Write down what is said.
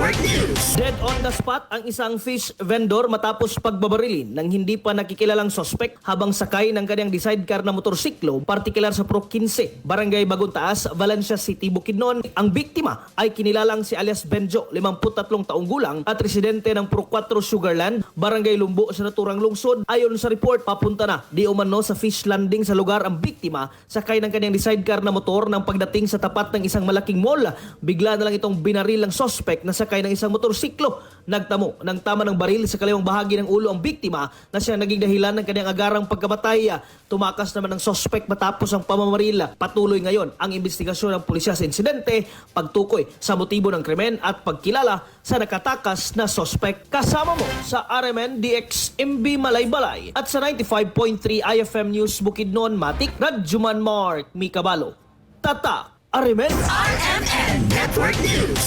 Network News. Dead on the spot ang isang fish vendor matapos pagbabarilin ng hindi pa nakikilalang sospek habang sakay ng kanyang sidecar na motorsiklo, partikular sa Pro 15, Barangay Bagong Taas, Valencia City, Bukidnon. Ang biktima ay kinilalang si alias Benjo, 53 taong gulang at residente ng Pro 4 Sugarland, Barangay Lumbo sa naturang lungsod. Ayon sa report, papunta na di umano sa fish landing sa lugar ang biktima sakay ng kanyang sidecar na motor. Nang pagdating sa tapat ng isang malaking mall, bigla na lang itong binaril ng sospek na sakay ng isang motorsiklo. Nagtamo ng tama ng baril sa kaliwang bahagi ng ulo ang biktima na siya naging dahilan ng kanyang agarang pagkamatay. Tumakas naman ng sospek matapos ang pamamaril. Patuloy ngayon ang investigasyon ng pulisya sa insidente, pagtukoy sa motibo ng krimen at pagkilala sa nakatakas na sospek. Kasama mo sa RMN DXMB Malaybalay at sa 95.3 IFM News Bukidnon, Matik, Radjuman Mark Mikabalo. Tata, RMN RMN Network News.